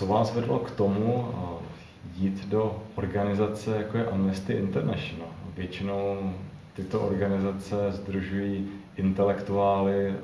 Co vás vedlo k tomu jít do organizace, jako je Amnesty International? Většinou tyto organizace sdružují intelektuály,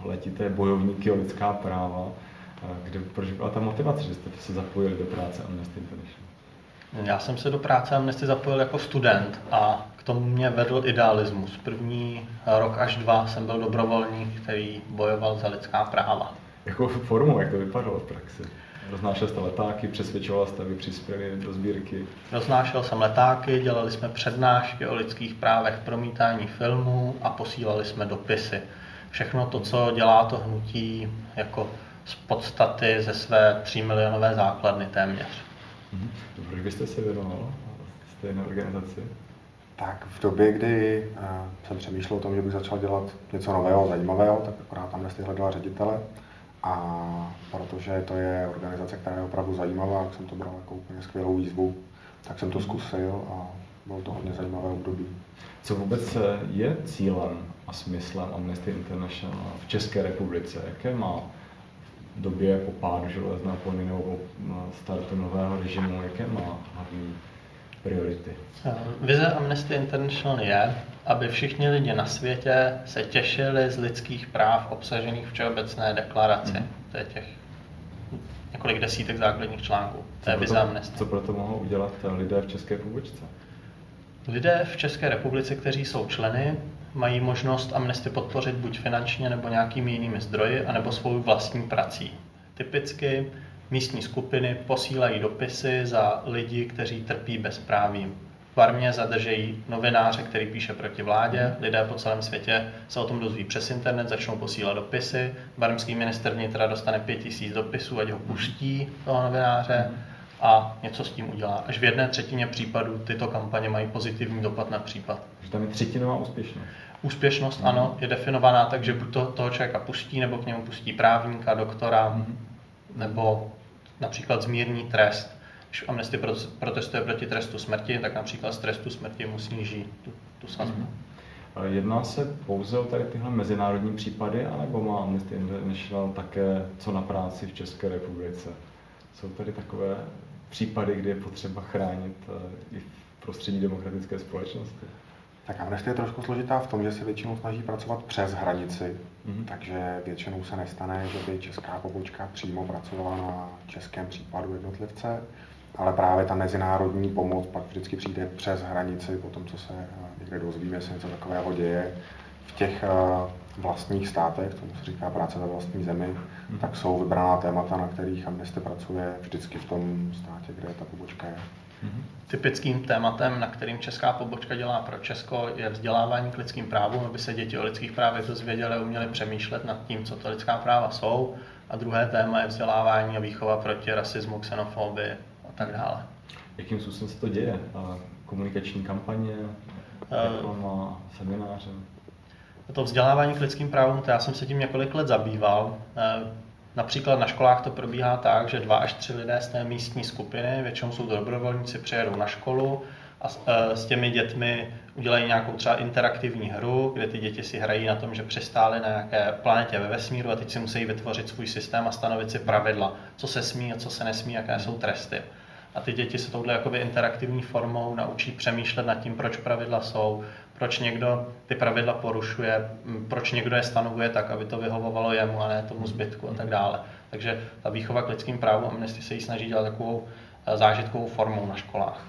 letité bojovníky o lidská práva. Proč byla ta motivace, že jste se zapojili do práce Amnesty International? Já jsem se do práce Amnesty zapojil jako student a k tomu mě vedl idealismus. První rok až 2 jsem byl dobrovolník, který bojoval za lidská práva. Jakou formou, jak to vypadalo v praxi? Roznášel jste letáky, přesvědčoval jste, aby přispěli do sbírky? Roznášel jsem letáky, dělali jsme přednášky o lidských právech, promítání filmů a posílali jsme dopisy. Všechno to, co dělá to hnutí jako z podstaty ze své 3milionové základny téměř. Proč byste se věnoval stejné organizaci? Tak v době, kdy jsem přemýšlel o tom, že bych začal dělat něco nového, zajímavého, tak akorát tam hledala ředitele. A protože to je organizace, která je opravdu zajímavá, tak jsem to bral jako úplně skvělou výzvu, tak jsem to zkusil a bylo to hodně zajímavé období. Co vůbec je cílem a smyslem Amnesty International v České republice? Jaké má v době po pádu železné opony nebo po startu nového režimu, jaké má hlavní priority? Vize Amnesty International je, aby všichni lidi na světě se těšili z lidských práv obsažených v Všeobecné deklaraci. To je těch několik desítek základních článků. To je vize Amnesty. Co proto mohou udělat lidé v České republice? Lidé v České republice, kteří jsou členy, mají možnost Amnesty podpořit buď finančně nebo nějakými jinými zdroji, anebo svou vlastní prací. Typicky místní skupiny posílají dopisy za lidi, kteří trpí bezprávím. V Barmě zadržejí novináře, který píše proti vládě. Lidé po celém světě se o tom dozví přes internet, začnou posílat dopisy. Barmský ministr vnitra dostane 5000 dopisů, ať ho pustí, toho novináře, a něco s tím udělá. Až v 1/3 případů tyto kampaně mají pozitivní dopad na případ. Že tam je 3tinová úspěšnost. Úspěšnost, ano, je definovaná tak, že buď toho člověka pustí, nebo k němu pustí právníka, doktora, nebo například zmírní trest. Když Amnesty protestuje proti trestu smrti, tak například z trestu smrti mu sníží tu sazbu. Jedná se pouze o tady tyhle mezinárodní případy, anebo má Amnesty International také co na práci v České republice? Jsou tady takové případy, kdy je potřeba chránit i v prostředí demokratické společnosti? Tak Amnesty je trošku složitá v tom, že se většinou snaží pracovat přes hranici, takže většinou se nestane, že by česká pobočka přímo pracovala na českém případu jednotlivce, ale právě ta mezinárodní pomoc pak vždycky přijde přes hranici, po tom, co se někde dozvíme, se něco takového děje. V těch vlastních státech, tomu se říká práce ve vlastní zemi, tak jsou vybraná témata, na kterých Amnesty pracuje vždycky v tom státě, kde ta pobočka je. Typickým tématem, na kterým česká pobočka dělá pro Česko, je vzdělávání k lidským právům, aby se děti o lidských právech dozvěděly a uměly přemýšlet nad tím, co to lidská práva jsou. A druhé téma je vzdělávání a výchova proti rasismu, xenofobii a tak dále. Jakým způsobem se to děje? Komunikační kampaně, reklama, semináře? To vzdělávání k lidským právům, to já jsem se tím několik let zabýval. Například na školách to probíhá tak, že 2 až 3 lidé z té místní skupiny, většinou jsou to dobrovolníci, přijedou na školu a s těmi dětmi udělají nějakou třeba interaktivní hru, kde ty děti si hrají na tom, že přistály na nějaké planetě ve vesmíru a teď si musí vytvořit svůj systém a stanovit si pravidla, co se smí a co se nesmí, jaké jsou tresty. A ty děti se touhle jakoby interaktivní formou naučí přemýšlet nad tím, proč pravidla jsou, proč někdo ty pravidla porušuje, proč někdo je stanovuje tak, aby to vyhovovalo jemu a ne tomu zbytku a tak dále. Takže ta výchova k lidským právům Amnesty se jí snaží dělat takovou zážitkovou formou na školách.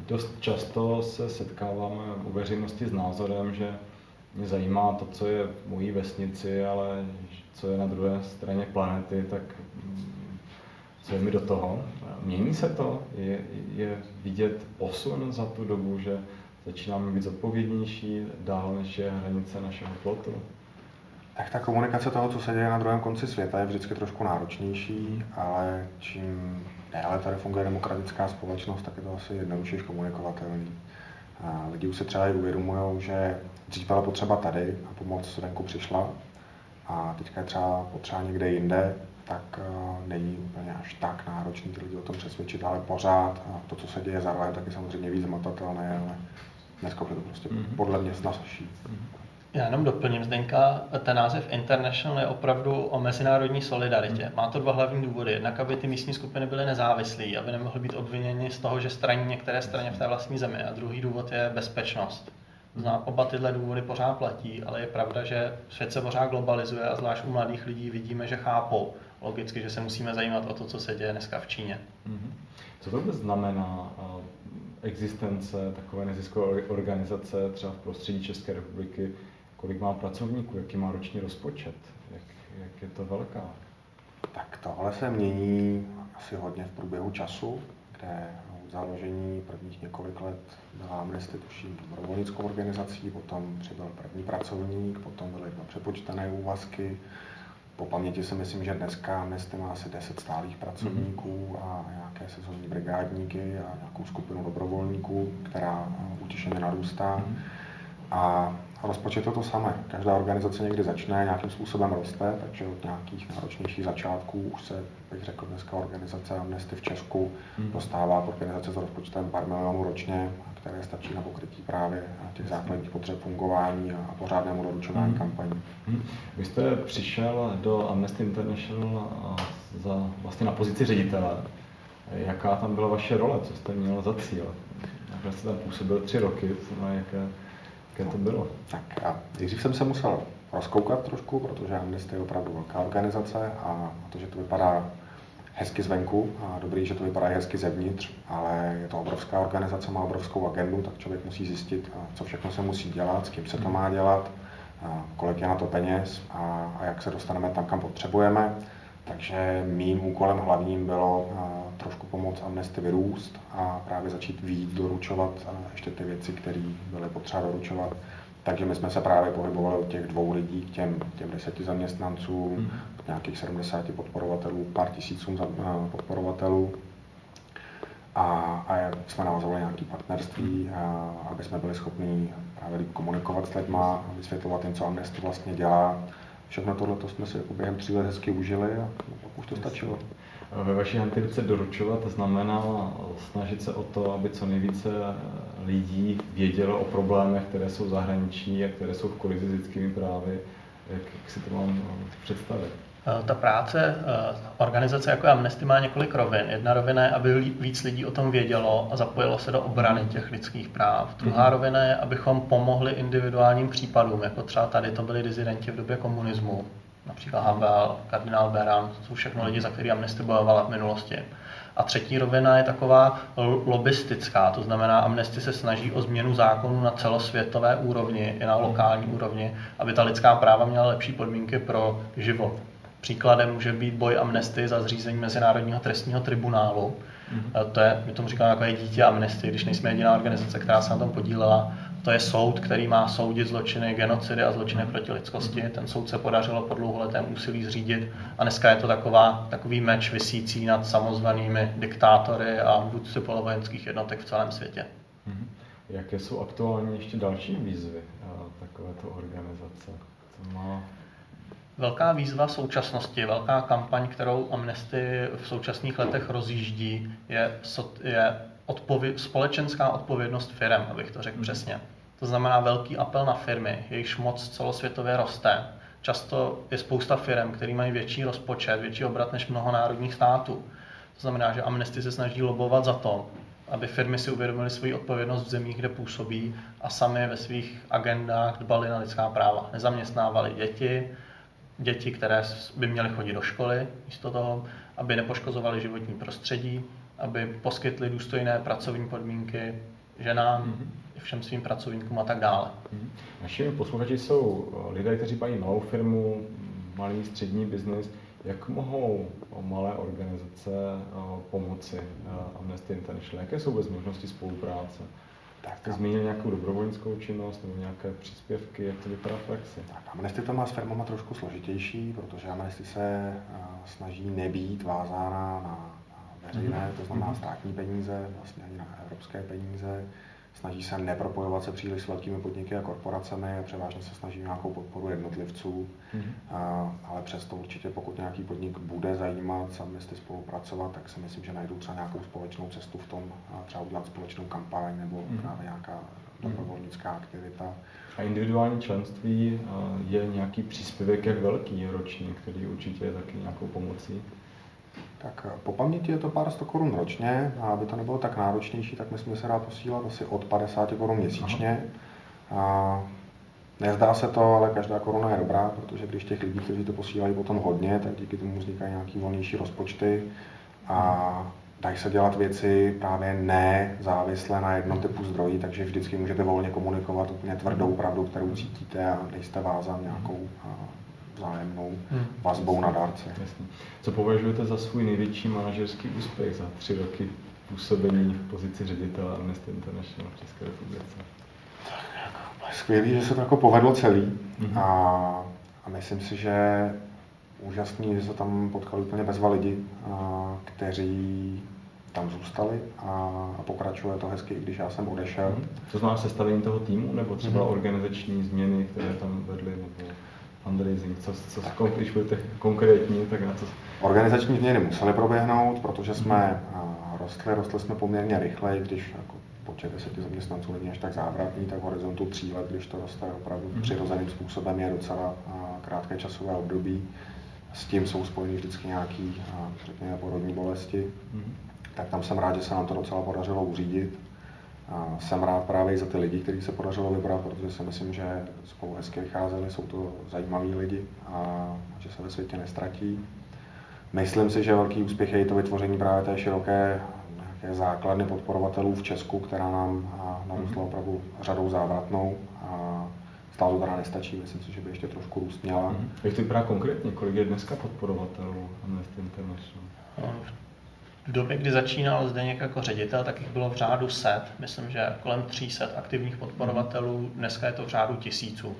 Dost často se setkáváme u veřejnosti s názorem, že mě zajímá to, co je v mojí vesnici, ale co je na druhé straně planety, tak co je mi do toho. Mění se to? Je vidět posun za tu dobu, že začínáme být zodpovědnější dál, než je hranice našeho plotu? Tak ta komunikace toho, co se děje na druhém konci světa, je vždycky trošku náročnější, ale čím déle tady funguje demokratická společnost, tak je to asi jednodušší komunikovatelný. Lidi už se třeba i uvědomují, že dřív byla potřeba tady a pomoc venku přišla a teďka je třeba potřeba někde jinde, tak není úplně až tak náročný ty lidi o tom přesvědčit, ale pořád a to, co se děje za rohem, tak je samozřejmě víc zmatatelné, ale dneska je to prostě podle mě snazší. Já jenom doplním, Zdeňka, ten název International je opravdu o mezinárodní solidaritě. Má to dva hlavní důvody. Jednak, aby ty místní skupiny byly nezávislé, aby nemohly být obviněni z toho, že straní některé straně v té vlastní zemi. A druhý důvod je bezpečnost. Oba tyhle důvody pořád platí, ale je pravda, že svět se pořád globalizuje a zvlášť u mladých lidí vidíme, že chápou logicky, že se musíme zajímat o to, co se děje dneska v Číně. Co to vůbec znamená existence takové neziskové organizace třeba v prostředí České republiky? Kolik má pracovníků, jaký má roční rozpočet, jak je to velká? Tak tohle se mění asi hodně v průběhu času, kde v založení prvních několik let byla Amnesty tuším dobrovolnickou organizací, potom přibyl první pracovník, potom byly 2 přepočtené úvazky. Po paměti si myslím, že dneska Amnesty má asi 10 stálých pracovníků a nějaké sezónní brigádníky a nějakou skupinu dobrovolníků, která utěšeně narůstá. A rozpočet je to samé. Každá organizace někdy začne, nějakým způsobem roste, takže od nějakých náročnějších začátků už se, bych řekl, dneska organizace Amnesty v Česku dostává k organizace s rozpočtem pár milionů ročně, které stačí na pokrytí právě těch základních potřeb fungování a pořádnému doručování kampaní. Vy jste přišel do Amnesty International vlastně na pozici ředitele. Jaká tam byla vaše role? Co jste měl za cíl? Jak jste tam působil 3 roky? Jaké to bylo? Tak a nejdřív jsem se musel rozkoukat trošku, protože Amnesty je opravdu velká organizace a to, že to vypadá hezky zvenku a dobrý, že to vypadá hezky zevnitř, ale je to obrovská organizace, má obrovskou agendu, tak člověk musí zjistit, co všechno se musí dělat, s kým se to má dělat, kolik je na to peněz a jak se dostaneme tam, kam potřebujeme. Takže mým úkolem hlavním bylo trošku pomoct Amnesty vyrůst a právě začít víc doručovat ještě ty věci, které byly potřeba doručovat. Takže my jsme se právě pohybovali od těch 2 lidí k těm 10 zaměstnancům, nějakých 70 podporovatelů, pár tisícům podporovatelů. A jsme navazovali nějaké partnerství, aby jsme byli schopni právě komunikovat s lidma, vysvětlovat jim, co Amnesty vlastně dělá. Všechno tohle jsme si jako během 3 let hezky užili a už to stačilo. Ve vaší Antiruce doručovat znamená snažit se o to, aby co nejvíce lidí vědělo o problémech, které jsou v zahraničí a které jsou v kolizi s lidskými právy. Jak si to mám představit? Ta práce organizace jako Amnesty má několik rovin. Jedna rovina je, aby víc lidí o tom vědělo a zapojilo se do obrany těch lidských práv. Druhá rovina je, abychom pomohli individuálním případům, jako třeba tady to byli disidenti v době komunismu, například Havel, kardinál Beran, to jsou všechno lidi, za který Amnesty bojovala v minulosti. A třetí rovina je taková lobistická, to znamená, Amnesty se snaží o změnu zákonů na celosvětové úrovni i na lokální úrovni, aby ta lidská práva měla lepší podmínky pro život. Příkladem může být boj Amnesty za zřízení Mezinárodního trestního tribunálu. My tomu říkáme jako je dítě Amnesty, když nejsme jediná organizace, která se na tom podílela. To je soud, který má soudit zločiny genocidy a zločiny proti lidskosti. Ten soud se podařilo po dlouholetém úsilí zřídit a dneska je to takový meč visící nad samozvanými diktátory a vůdci polovojenských jednotek v celém světě. Jaké jsou aktuálně ještě další výzvy takovéto organizace? Co má... Velká výzva v současnosti, velká kampaň, kterou Amnesty v současných letech rozjíždí, je společenská odpovědnost firem, abych to řekl přesně. To znamená velký apel na firmy, jejichž moc celosvětově roste. Často je spousta firm, které mají větší rozpočet, větší obrat než mnoho národních států. To znamená, že Amnesty se snaží lobovat za to, aby firmy si uvědomily svoji odpovědnost v zemích, kde působí a sami ve svých agendách dbali na lidská práva. Nezaměstnávali děti, které by měly chodit do školy místo toho, aby nepoškozovali životní prostředí, aby poskytli důstojné pracovní podmínky ženám, i všem svým pracovníkům a tak dále. Naši posluchači jsou lidé, kteří mají malou firmu, malý střední biznis. Jak mohou malé organizace pomoci Amnesty International? Jaké jsou vůbec možnosti spolupráce? Jste zmínil nějakou dobrovolnickou činnost nebo nějaké příspěvky, jak to vypadá v praxi? Tak, Amnesty to má s firmama trošku složitější, protože Amnesty se snaží nebýt vázána na veřejné, to znamená státní peníze, vlastně ani na evropské peníze. snaží se nepropojovat se příliš s velkými podniky a korporacemi a převážně se snaží nějakou podporu jednotlivců, ale přesto určitě pokud nějaký podnik bude zajímat s Amnesty spolupracovat, tak si myslím, že najdou třeba nějakou společnou cestu v tom, třeba udělat společnou kampaň nebo právě nějaká dobrovolnická aktivita. A individuální členství je nějaký příspěvek jak velký ročně, který určitě je taky nějakou pomocí? Tak po paměti je to pár 100 korun ročně a aby to nebylo tak náročnější, tak myslím, že se dá posílat asi od 50 korun měsíčně. Nezdá se to, ale každá koruna je dobrá, protože když těch lidí, kteří to posílají potom hodně, tak díky tomu vznikají nějaký volnější rozpočty a dají se dělat věci právě nezávisle na jednom typu zdrojí, takže vždycky můžete volně komunikovat úplně tvrdou pravdu, kterou cítíte a nejste vázán nějakou vzájemnou vazbou na dárce. Jasně. Co považujete za svůj největší manažerský úspěch za 3 roky působení v pozici ředitele Amnesty International v České republice? Skvělý, že se to jako povedlo celý a myslím si, že úžasný, že se tam potkali úplně bezva lidi, kteří tam zůstali a pokračuje to hezky, i když já jsem odešel. To znamená sestavení toho týmu, nebo třeba organizační změny, které tam vedly, nebo fundraising, když budete konkrétní, tak na co? Organizační změny musely proběhnout, protože jsme rostli jsme poměrně rychle, když jako počet 10 zaměstnanců není až tak závratný, tak v horizontu 3 let, když to roste opravdu přirozeným způsobem, je docela krátké časové období. S tím jsou spojeny vždycky nějaké, řekněme, porodní bolesti. Tak tam jsem rád, že se nám to docela podařilo uřídit. Jsem rád právě i za ty lidi, kteří se podařilo vybrat, protože si myslím, že spolu hezky vycházeli, jsou to zajímaví lidi a že se ve světě nestratí. Myslím si, že velký úspěch je i to vytvoření právě té široké základny podporovatelů v Česku, která nám narůstla opravdu řadou závratnou. Stále to teda nestačí, myslím si, že by ještě trošku růst měla. Jak to vypadá konkrétně? Kolik je dneska podporovatelů Amnesty International? V době, kdy začínal Zdeněk jako ředitel, tak jich bylo v řádu set. Myslím, že kolem 300 aktivních podporovatelů, dneska je to v řádu tisíců.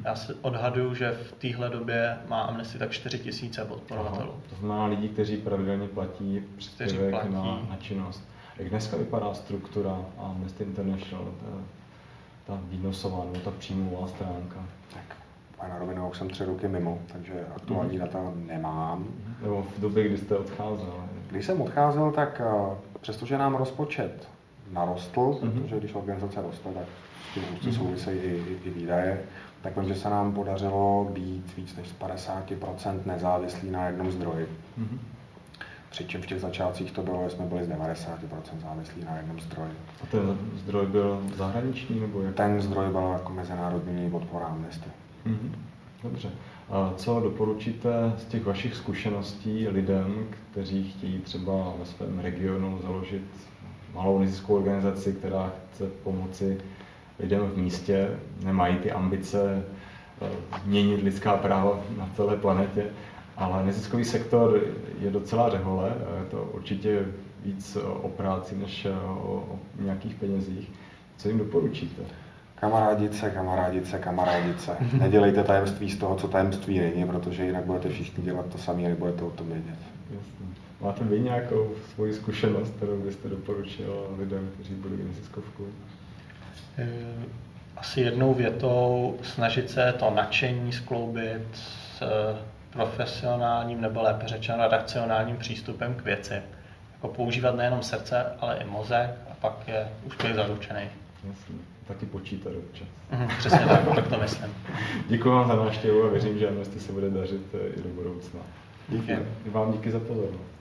Já si odhaduju, že v téhle době má Amnesty tak 4000 podporovatelů. To znamená lidi, kteří pravidelně platí příspěvek na činnost. Jak dneska vypadá struktura Amnesty International, ta výnosová nebo ta příjmová stránka? Tak, na rovinu už jsem 3 roky mimo, takže aktuální data nemám. Nebo v době, kdy jste odcházel? Když jsem odcházel, tak přestože nám rozpočet narostl, protože když organizace roste, tak s tím úzce souvisejí i výdaje, tak vím, že se nám podařilo být víc než 50% nezávislí na jednom zdroji. Přičemž v těch začátcích to bylo, že jsme byli z 90% závislí na jednom zdroji. A ten zdroj byl zahraniční nebo jak? Ten zdroj byl jako mezinárodní podpora Amnesty. Dobře. A co doporučíte z těch vašich zkušeností lidem, kteří chtějí třeba ve svém regionu založit malou neziskovou organizaci, která chce pomoci lidem v místě, nemají ty ambice měnit lidská práva na celé planetě, ale neziskový sektor je docela řehole, je to určitě víc o práci než o nějakých penězích. Co jim doporučíte? Kamarádice. Nedělejte tajemství z toho, co tajemství není, protože jinak budete všichni dělat to samé a nebudete o tom vědět. Jasně. Máte vy nějakou svoji zkušenost, kterou byste doporučil lidem, kteří budou neziskovku? Asi jednou větou snažit se to nadšení skloubit s profesionálním nebo lépe řečeno racionálním přístupem k věci. Jako používat nejenom srdce, ale i mozek a pak je úspěch zaručený. Jasně. Taky počítat občas. Přesně tak to myslím. Děkuji vám za návštěvu a věřím, že Amnesty se bude dařit i do budoucna. Díky. Vám díky za pozornost.